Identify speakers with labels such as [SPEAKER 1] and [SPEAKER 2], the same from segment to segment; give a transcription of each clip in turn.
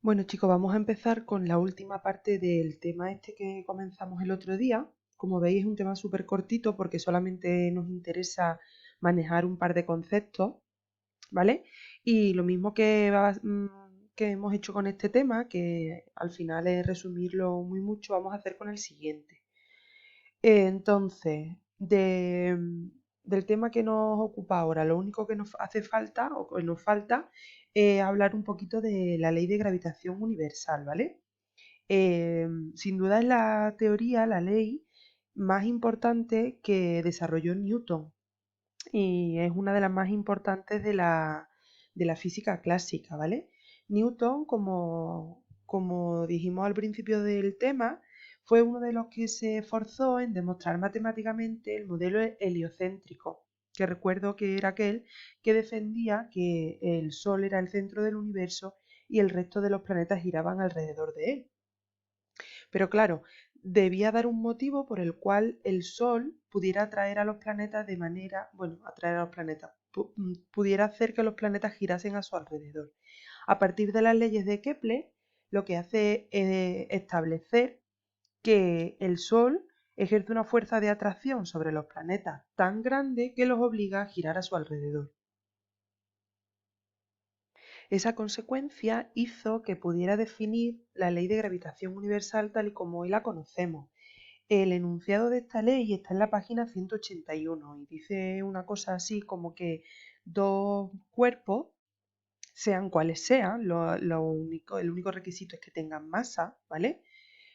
[SPEAKER 1] Bueno chicos, vamos a empezar con la última parte del tema este que comenzamos el otro día. Como veis es un tema súper cortito porque solamente nos interesa manejar un par de conceptos, ¿vale? Y lo mismo que hemos hecho con este tema, que al final es resumirlo muy mucho, vamos a hacer con el siguiente. Entonces, del tema que nos ocupa ahora, lo único que nos hace falta o que nos falta es hablar un poquito de la ley de gravitación universal, ¿vale? Sin duda es la teoría, la ley más importante que desarrolló Newton y es una de las más importantes de la física clásica, ¿vale? Newton, como dijimos al principio del tema, fue uno de los que se esforzó en demostrar matemáticamente el modelo heliocéntrico, que recuerdo que era aquel que defendía que el Sol era el centro del universo y el resto de los planetas giraban alrededor de él. Pero claro, debía dar un motivo por el cual el Sol pudiera atraer a los planetas de manera, bueno, atraer a los planetas, pudiera hacer que los planetas girasen a su alrededor. A partir de las leyes de Kepler, lo que hace es establecer que el Sol ejerce una fuerza de atracción sobre los planetas tan grande que los obliga a girar a su alrededor. Esa consecuencia hizo que pudiera definir la ley de gravitación universal tal y como hoy la conocemos. El enunciado de esta ley está en la página 181 y dice una cosa así como que dos cuerpos, sean cuales sean, el único requisito es que tengan masa, ¿vale?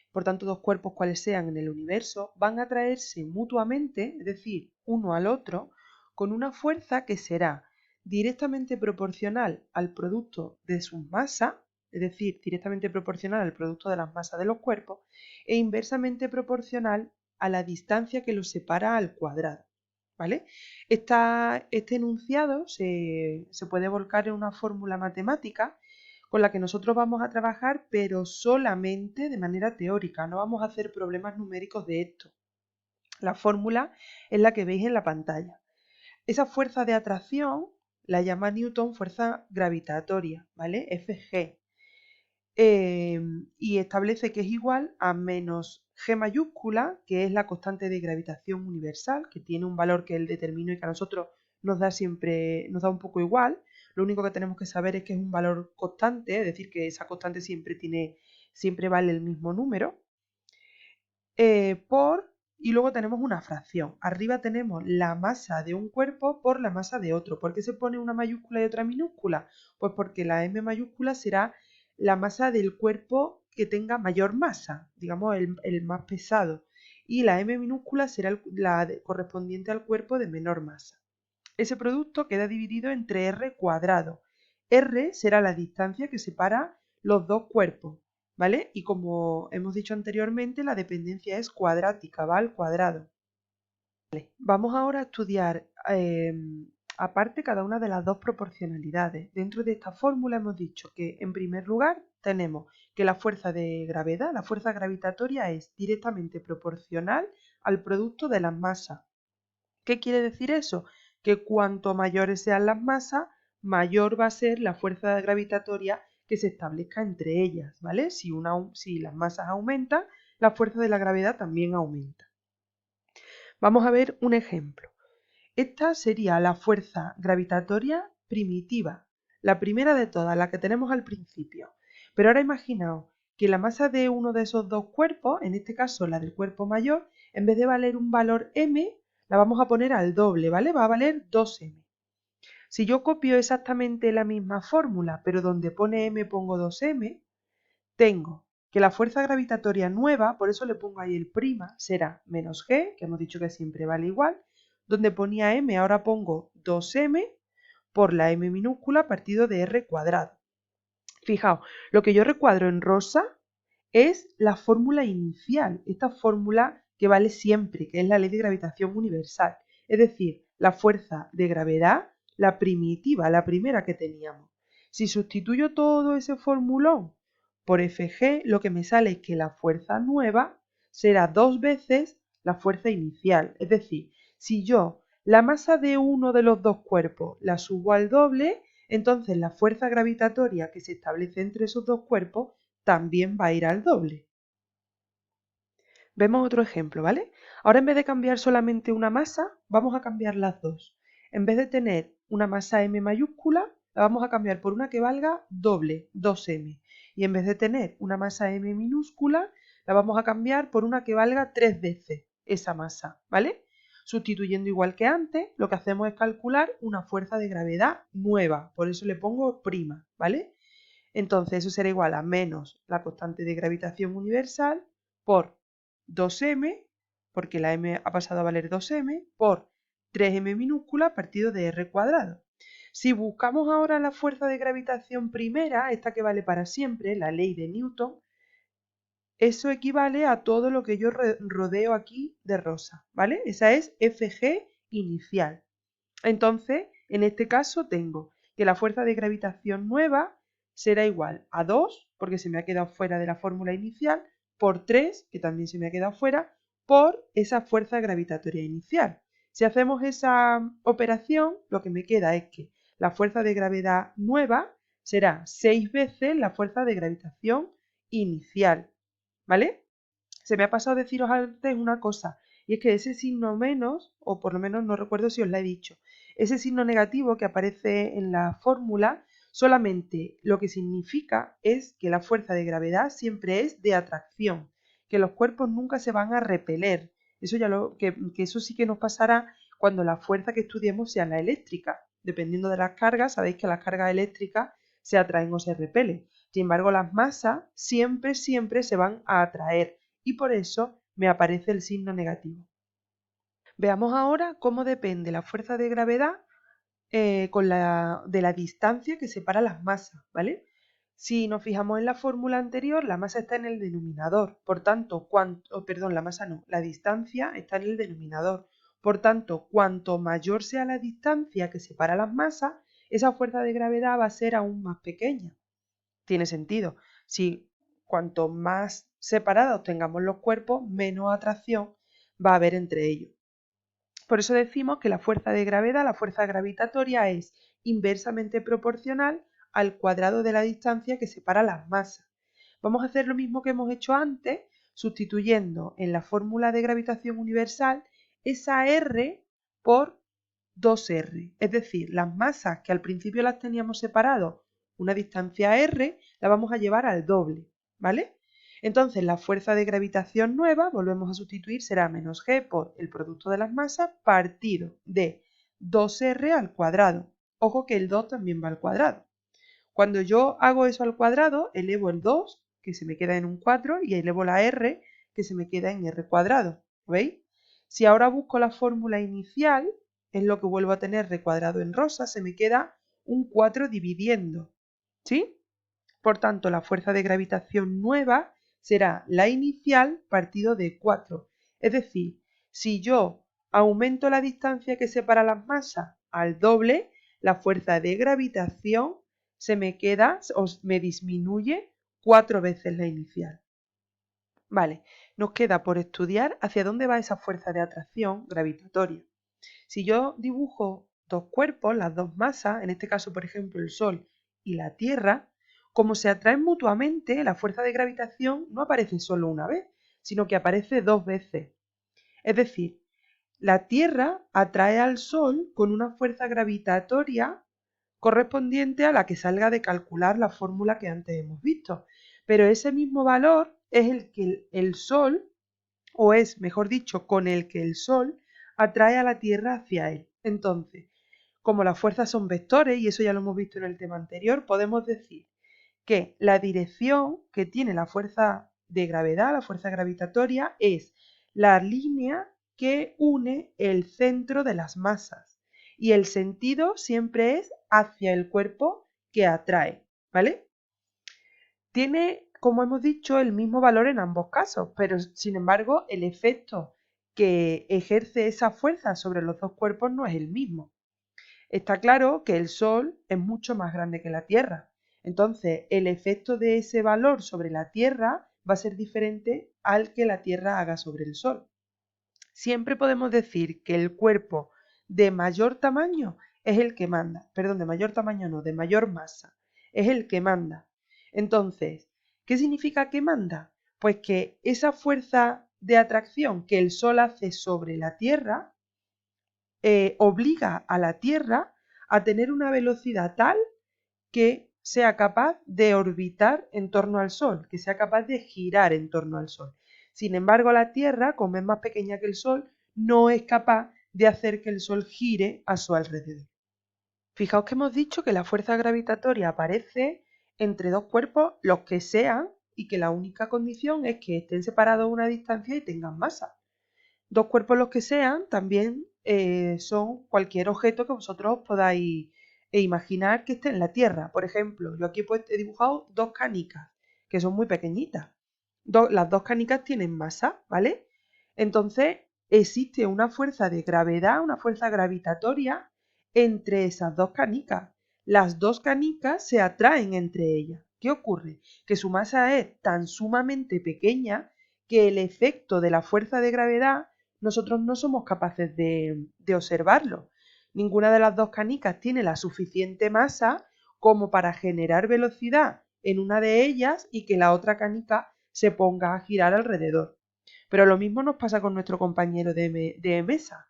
[SPEAKER 1] Por tanto, dos cuerpos cuales sean en el universo van a atraerse mutuamente, es decir, uno al otro, con una fuerza que será directamente proporcional al producto de sus masas, es decir, directamente proporcional al producto de las masas de los cuerpos, e inversamente proporcional a la distancia que los separa al cuadrado. ¿Vale? Este enunciado se puede volcar en una fórmula matemática con la que nosotros vamos a trabajar, pero solamente de manera teórica, no vamos a hacer problemas numéricos de esto. La fórmula es la que veis en la pantalla. Esa fuerza de atracción la llama Newton fuerza gravitatoria, ¿vale? Fg. Y establece que es igual a menos G mayúscula, que es la constante de gravitación universal, que tiene un valor que él determinó y que a nosotros nos da siempre, nos da un poco igual. Lo único que tenemos que saber es que es un valor constante, es decir, que esa constante siempre vale el mismo número, y luego tenemos una fracción. Arriba tenemos la masa de un cuerpo por la masa de otro. ¿Por qué se pone una mayúscula y otra minúscula? Pues porque la M mayúscula será la masa del cuerpo que tenga mayor masa, digamos el más pesado. Y la M minúscula será correspondiente al cuerpo de menor masa. Ese producto queda dividido entre R cuadrado. R será la distancia que separa los dos cuerpos, ¿vale? Y como hemos dicho anteriormente, la dependencia es cuadrática, va al cuadrado. Vamos ahora a estudiar aparte cada una de las dos proporcionalidades. Dentro de esta fórmula hemos dicho que en primer lugar tenemos que la fuerza de gravedad, la fuerza gravitatoria es directamente proporcional al producto de las masas. ¿Qué quiere decir eso? Que cuanto mayores sean las masas, mayor va a ser la fuerza gravitatoria que se establezca entre ellas, ¿vale? Si las masas aumentan, la fuerza de la gravedad también aumenta. Vamos a ver un ejemplo. Esta sería la fuerza gravitatoria primitiva, la primera de todas, la que tenemos al principio. Pero ahora imaginaos que la masa de uno de esos dos cuerpos, en este caso la del cuerpo mayor, en vez de valer un valor m, la vamos a poner al doble, ¿vale? Va a valer 2m. Si yo copio exactamente la misma fórmula, pero donde pone m pongo 2m, tengo que la fuerza gravitatoria nueva, por eso le pongo ahí el prima, será menos g, que hemos dicho que siempre vale igual, donde ponía m, ahora pongo 2m por la m minúscula partido de r cuadrado. Fijaos, lo que yo recuadro en rosa es la fórmula inicial, esta fórmula que vale siempre, que es la ley de gravitación universal, es decir, la fuerza de gravedad, la primitiva, la primera que teníamos. Si sustituyo todo ese formulón por Fg, lo que me sale es que la fuerza nueva será 2 veces la fuerza inicial, es decir, si yo la masa de uno de los dos cuerpos la subo al doble, entonces la fuerza gravitatoria que se establece entre esos dos cuerpos también va a ir al doble. Vemos otro ejemplo, ¿vale? Ahora en vez de cambiar solamente una masa, vamos a cambiar las dos. En vez de tener una masa m mayúscula, la vamos a cambiar por una que valga doble, 2m. Y en vez de tener una masa m minúscula, la vamos a cambiar por una que valga 3 veces esa masa, ¿vale? Sustituyendo igual que antes, lo que hacemos es calcular una fuerza de gravedad nueva, por eso le pongo prima, ¿vale? Entonces eso será igual a menos la constante de gravitación universal por 2m, porque la m ha pasado a valer 2m, por 3m minúscula partido de r cuadrado. Si buscamos ahora la fuerza de gravitación primera, esta que vale para siempre, la ley de Newton, eso equivale a todo lo que yo rodeo aquí de rosa, ¿vale? Esa es Fg inicial. Entonces, en este caso tengo que la fuerza de gravitación nueva será igual a 2, porque se me ha quedado fuera de la fórmula inicial, por 3, que también se me ha quedado fuera, por esa fuerza gravitatoria inicial. Si hacemos esa operación, lo que me queda es que la fuerza de gravedad nueva será 6 veces la fuerza de gravitación inicial, ¿vale? Se me ha pasado deciros antes una cosa, y es que ese signo menos, o por lo menos no recuerdo si os la he dicho, ese signo negativo que aparece en la fórmula, solamente lo que significa es que la fuerza de gravedad siempre es de atracción, que los cuerpos nunca se van a repeler. Eso ya que eso sí que nos pasará cuando la fuerza que estudiemos sea la eléctrica. Dependiendo de las cargas, sabéis que las cargas eléctricas se atraen o se repelen. Sin embargo, las masas siempre se van a atraer y por eso me aparece el signo negativo. Veamos ahora cómo depende la fuerza de gravedad de la distancia que separa las masas, ¿vale? Si nos fijamos en la fórmula anterior, la masa está en el denominador, por tanto, la masa no, la distancia está en el denominador. Por tanto, cuanto mayor sea la distancia que separa las masas, esa fuerza de gravedad va a ser aún más pequeña. Tiene sentido. Si cuanto más separados tengamos los cuerpos, menos atracción va a haber entre ellos. Por eso decimos que la fuerza de gravedad, la fuerza gravitatoria, es inversamente proporcional al cuadrado de la distancia que separa las masas. Vamos a hacer lo mismo que hemos hecho antes, sustituyendo en la fórmula de gravitación universal esa R por 2R. Es decir, las masas que al principio las teníamos separadas una distancia R, la vamos a llevar al doble, ¿vale? Entonces la fuerza de gravitación nueva, volvemos a sustituir, será menos G por el producto de las masas partido de 2R al cuadrado. Ojo que el 2 también va al cuadrado. Cuando yo hago eso al cuadrado, elevo el 2, que se me queda en un 4, y elevo la R, que se me queda en R cuadrado. ¿Veis? Si ahora busco la fórmula inicial, es lo que vuelvo a tener R cuadrado en rosa, se me queda un 4 dividiendo. ¿Sí? Por tanto, la fuerza de gravitación nueva será la inicial partido de 4. Es decir, si yo aumento la distancia que separa las masas al doble, la fuerza de gravitación se me queda o me disminuye 4 veces la inicial. Vale, nos queda por estudiar hacia dónde va esa fuerza de atracción gravitatoria. Si yo dibujo dos cuerpos, las dos masas, en este caso por ejemplo el Sol y la Tierra, como se atraen mutuamente, la fuerza de gravitación no aparece solo una vez, sino que aparece dos veces. Es decir, la Tierra atrae al Sol con una fuerza gravitatoria correspondiente a la que salga de calcular la fórmula que antes hemos visto. Pero ese mismo valor es el que el Sol, o es, mejor dicho, con el que el Sol atrae a la Tierra hacia él. Entonces, como las fuerzas son vectores, y eso ya lo hemos visto en el tema anterior, podemos decir que la dirección que tiene la fuerza de gravedad, la fuerza gravitatoria, es la línea que une el centro de las masas. Y el sentido siempre es hacia el cuerpo que atrae, ¿vale? Tiene, como hemos dicho, el mismo valor en ambos casos, pero sin embargo el efecto que ejerce esa fuerza sobre los dos cuerpos no es el mismo. Está claro que el Sol es mucho más grande que la Tierra, entonces el efecto de ese valor sobre la Tierra va a ser diferente al que la Tierra haga sobre el Sol. Siempre podemos decir que el cuerpo de mayor tamaño es el que manda. Perdón, de mayor tamaño no, de mayor masa. Es el que manda. Entonces, ¿qué significa que manda? Pues que esa fuerza de atracción que el Sol hace sobre la Tierra obliga a la Tierra a tener una velocidad tal que sea capaz de orbitar en torno al Sol, que sea capaz de girar en torno al Sol. Sin embargo, la Tierra, como es más pequeña que el Sol, no es capaz de hacer que el Sol gire a su alrededor. Fijaos que hemos dicho que la fuerza gravitatoria aparece entre dos cuerpos, los que sean, y que la única condición es que estén separados a una distancia y tengan masa. Dos cuerpos los que sean también son cualquier objeto que vosotros podáis imaginar que esté en la Tierra. Por ejemplo, yo aquí he dibujado dos canicas, que son muy pequeñitas. Las dos canicas tienen masa, ¿vale? Entonces, existe una fuerza de gravedad, una fuerza gravitatoria entre esas dos canicas. Las dos canicas se atraen entre ellas. ¿Qué ocurre? Que su masa es tan sumamente pequeña que el efecto de la fuerza de gravedad nosotros no somos capaces de observarlo. Ninguna de las dos canicas tiene la suficiente masa como para generar velocidad en una de ellas y que la otra canica se ponga a girar alrededor. Pero lo mismo nos pasa con nuestro compañero de mesa.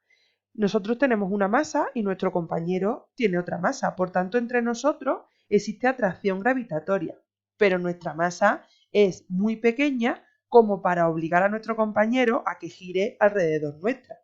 [SPEAKER 1] Nosotros tenemos una masa y nuestro compañero tiene otra masa. Por tanto, entre nosotros existe atracción gravitatoria. Pero nuestra masa es muy pequeña como para obligar a nuestro compañero a que gire alrededor nuestra.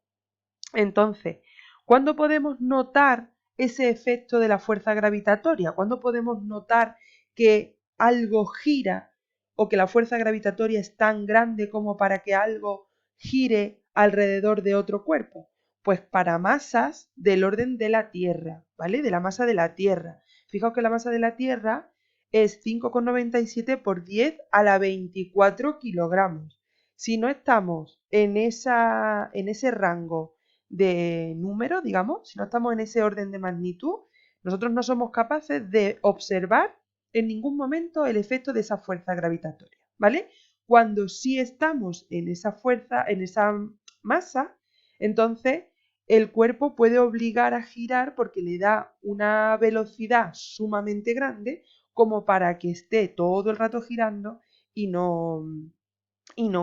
[SPEAKER 1] Entonces, ¿cuándo podemos notar ese efecto de la fuerza gravitatoria? ¿Cuándo podemos notar que algo gira o que la fuerza gravitatoria es tan grande como para que algo gire alrededor de otro cuerpo? Pues para masas del orden de la Tierra, ¿vale? De la masa de la Tierra. Fijaos que la masa de la Tierra es 5,97 por 10 a la 24 kilogramos. Si no estamos en ese rango de número, digamos, si no estamos en ese orden de magnitud, nosotros no somos capaces de observar en ningún momento el efecto de esa fuerza gravitatoria, ¿vale? Cuando sí estamos en esa fuerza, en esa masa, entonces el cuerpo puede obligar a girar porque le da una velocidad sumamente grande como para que esté todo el rato girando y no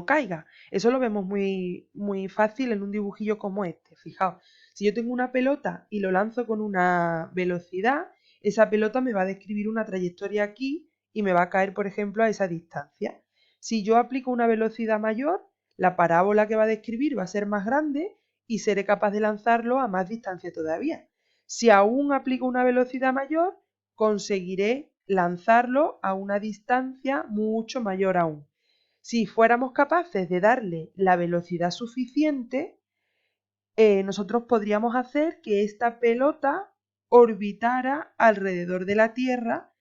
[SPEAKER 1] caiga. Eso lo vemos muy, muy fácil en un dibujillo como este. Fijaos, si yo tengo una pelota y lo lanzo con una velocidad, esa pelota me va a describir una trayectoria aquí y me va a caer, por ejemplo, a esa distancia. Si yo aplico una velocidad mayor, la parábola que va a describir va a ser más grande y seré capaz de lanzarlo a más distancia todavía. Si aún aplico una velocidad mayor, conseguiré lanzarlo a una distancia mucho mayor aún. Si fuéramos capaces de darle la velocidad suficiente, nosotros podríamos hacer que esta pelota orbitara alrededor de la Tierra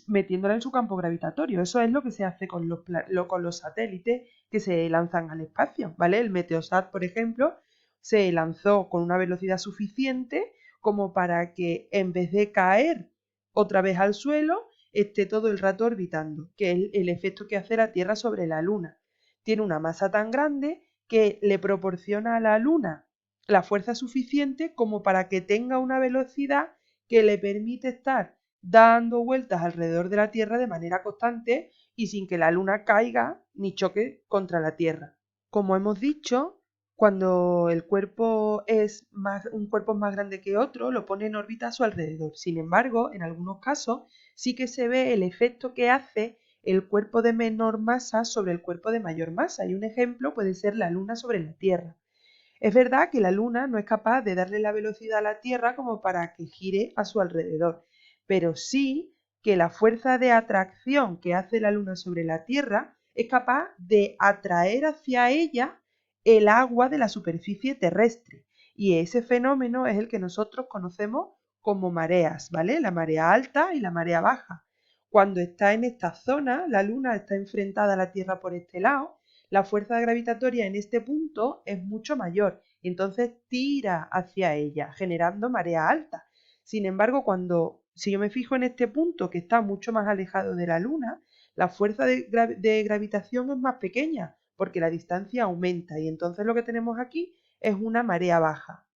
[SPEAKER 1] metiéndola en su campo gravitatorio. Eso es lo que se hace con los satélites que se lanzan al espacio, ¿vale? El Meteosat, por ejemplo, se lanzó con una velocidad suficiente como para que en vez de caer otra vez al suelo, esté todo el rato orbitando, que es el efecto que hace la Tierra sobre la Luna. Tiene una masa tan grande que le proporciona a la Luna la fuerza suficiente como para que tenga una velocidad que le permite estar dando vueltas alrededor de la Tierra de manera constante y sin que la Luna caiga ni choque contra la Tierra. Como hemos dicho, cuando el cuerpo un cuerpo es más grande que otro, lo pone en órbita a su alrededor. Sin embargo, en algunos casos sí que se ve el efecto que hace el cuerpo de menor masa sobre el cuerpo de mayor masa. Y un ejemplo puede ser la Luna sobre la Tierra. Es verdad que la Luna no es capaz de darle la velocidad a la Tierra como para que gire a su alrededor, pero sí que la fuerza de atracción que hace la Luna sobre la Tierra es capaz de atraer hacia ella el agua de la superficie terrestre. Y ese fenómeno es el que nosotros conocemos como mareas, ¿vale? La marea alta y la marea baja. Cuando está en esta zona, la Luna está enfrentada a la Tierra por este lado, la fuerza gravitatoria en este punto es mucho mayor y entonces tira hacia ella, generando marea alta. Sin embargo, si yo me fijo en este punto que está mucho más alejado de la Luna, la fuerza de gravitación es más pequeña porque la distancia aumenta y entonces lo que tenemos aquí es una marea baja.